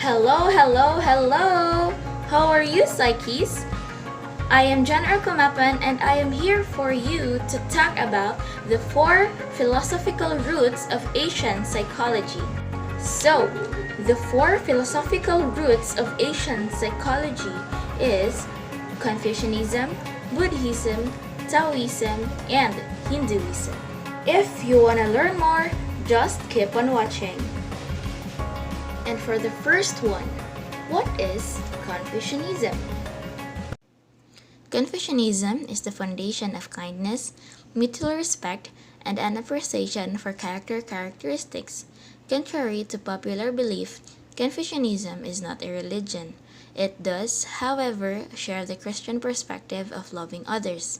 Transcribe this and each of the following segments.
Hello, hello, hello! How are you, Psyches? I am Jan Arcomapan and I am here for you to talk about the four philosophical roots of Asian psychology. So, the four philosophical roots of Asian psychology is Confucianism, Buddhism, Taoism, and Hinduism. If you want to learn more, just keep on watching. And for the first one, what is Confucianism? Confucianism is the foundation of kindness, mutual respect, and an appreciation for characteristics. Contrary to popular belief, Confucianism is not a religion. It does, however, share the Christian perspective of loving others.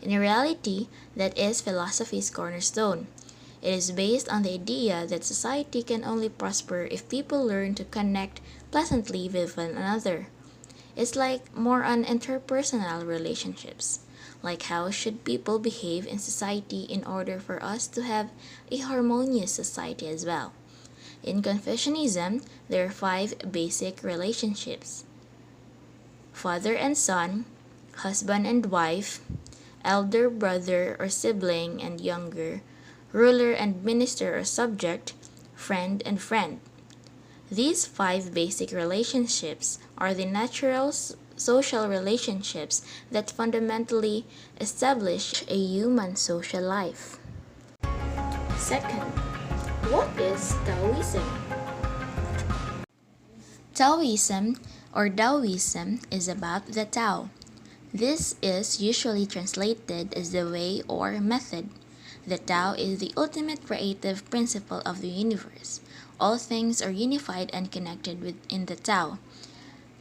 In reality, that is philosophy's cornerstone. It is based on the idea that society can only prosper if people learn to connect pleasantly with one another. It's like more on interpersonal relationships, like how should people behave in society in order for us to have a harmonious society as well. In Confucianism, there are five basic relationships: father and son, husband and wife, elder brother or sibling and younger, ruler and minister or subject, friend and friend. These five basic relationships are the natural social relationships that fundamentally establish a human social life. Second, what is Taoism? Taoism or Taoism is about the Tao. This is usually translated as the way or method. The Tao is the ultimate creative principle of the universe. All things are unified and connected within the Tao.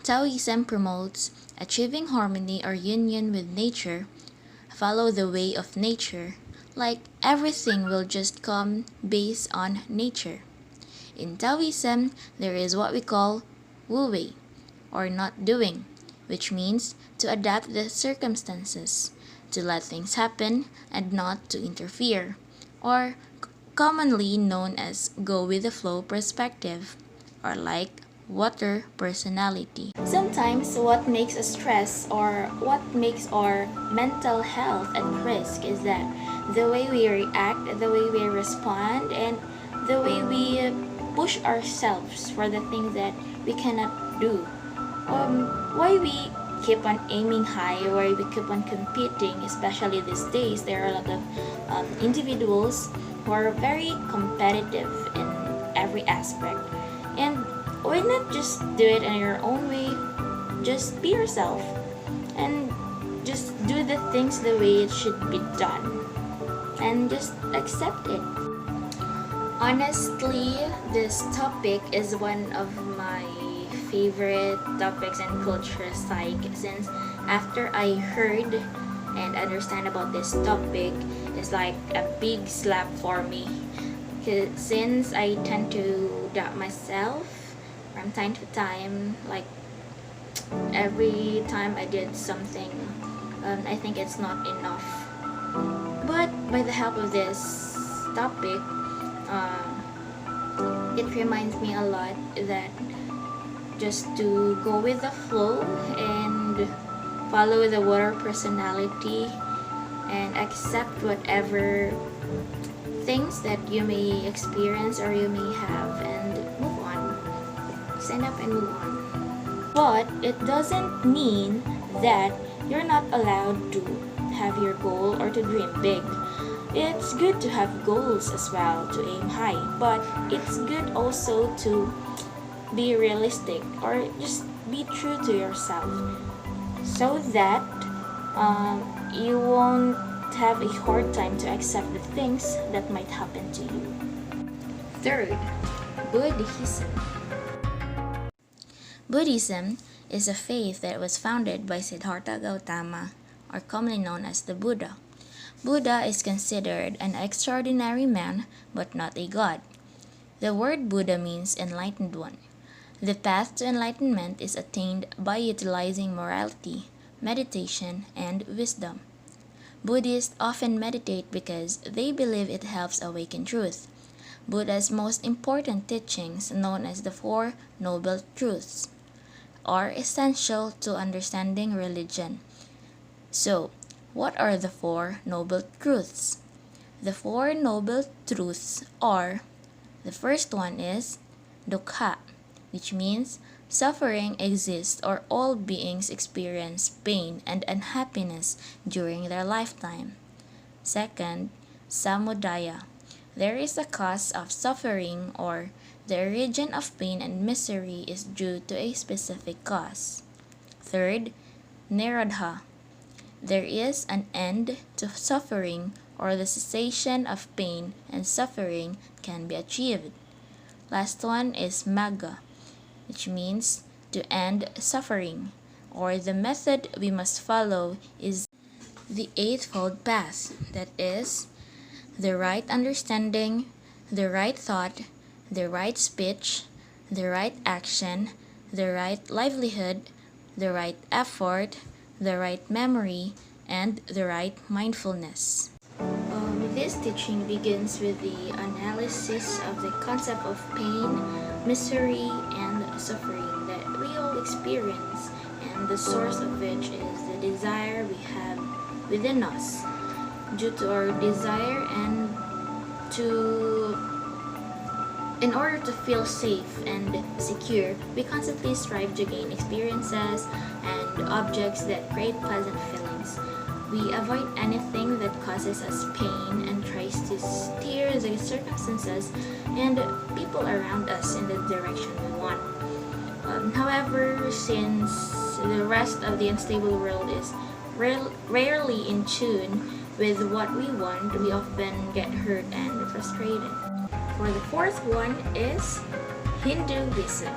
Taoism promotes achieving harmony or union with nature, follow the way of nature, like everything will just come based on nature. In Taoism, there is what we call wu wei, or not doing, which means to adapt the circumstances, to let things happen and not to interfere, or commonly known as go with the flow perspective, or like water personality. Sometimes what makes us stress or what makes our mental health at risk is that the way we react, the way we respond, and the way we push ourselves for the things that we cannot do. Why we keep on aiming high, why we keep on competing, especially these days. There are a lot of individuals who are very competitive in every aspect. And why not just do it in your own way? Just be yourself and just do the things the way it should be done and just accept it. Honestly, this topic is one of my favorite topics in culture psych since after I heard and understand about this topic, it's like a big slap for me. Since I tend to doubt myself from time to time, like every time I did something, I think it's not enough. But by the help of this topic, it reminds me a lot that just to go with the flow and follow the water personality and accept whatever things that you may experience or you may have and move on. Stand up and move on. But it doesn't mean that you're not allowed to have your goal or to dream big. It's good to have goals as well, to aim high, but it's good also to be realistic or just be true to yourself so that you won't have a hard time to accept the things that might happen to you. Third, Buddhism. Buddhism is a faith that was founded by Siddhartha Gautama, or commonly known as the Buddha. Buddha is considered an extraordinary man, but not a god. The word Buddha means enlightened one. The path to enlightenment is attained by utilizing morality, meditation, and wisdom. Buddhists often meditate because they believe it helps awaken truth. Buddha's most important teachings, known as the Four Noble Truths, are essential to understanding religion. So, what are the Four Noble Truths? The Four Noble Truths are: the first one is dukkha, which means suffering exists or all beings experience pain and unhappiness during their lifetime. Second, samudaya. There is a cause of suffering, or the origin of pain and misery is due to a specific cause. Third, nirodha. There is an end to suffering, or the cessation of pain and suffering can be achieved. Last one is magga, which means to end suffering, or the method we must follow is the Eightfold Path, that is, the right understanding, the right thought, the right speech, the right action, the right livelihood, the right effort, the right memory, and the right mindfulness. This teaching begins with the analysis of the concept of pain, misery, and suffering that we all experience, and the source of which is the desire we have within us. Due to our desire and in order to feel safe and secure, we constantly strive to gain experiences and objects that create pleasant feelings. We avoid anything that causes us pain and tries to steer the circumstances and people around us in the direction we want. However, since the rest of the unstable world is rarely in tune with what we want, we often get hurt and frustrated. For the fourth one is Hinduism.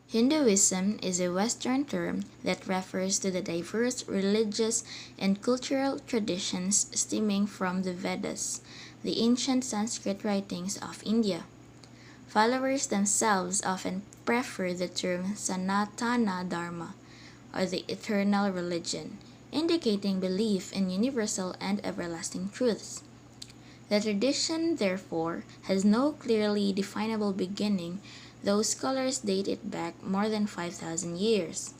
Hinduism is a Western term that refers to the diverse religious and cultural traditions stemming from the Vedas, the ancient Sanskrit writings of India. Followers themselves often prefer the term Sanatana Dharma, or the eternal religion, indicating belief in universal and everlasting truths. The tradition, therefore, has no clearly definable beginning, though scholars date it back more than 5,000 years.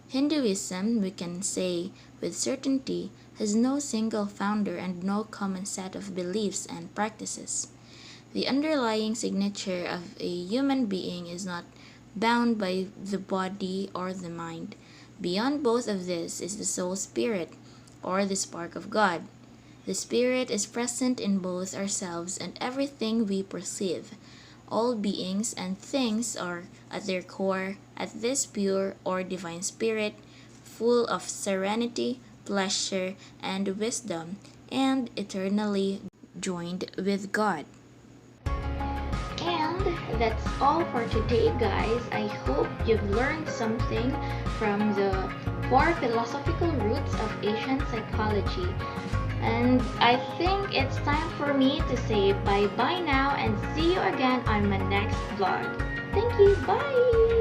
Hinduism, we can say with certainty, has no single founder and no common set of beliefs and practices. The underlying signature of a human being is not bound by the body or the mind. Beyond both of this is the soul spirit, or the spark of God. The spirit is present in both ourselves and everything we perceive. All beings and things are, at their core, at this pure or divine spirit, full of serenity, pleasure, and wisdom, and eternally joined with God. And that's all for today, guys. I hope you've learned something from the four philosophical roots of Asian psychology. And I think it's time for me to say bye-bye now and see you again on my next vlog. Thank you, bye!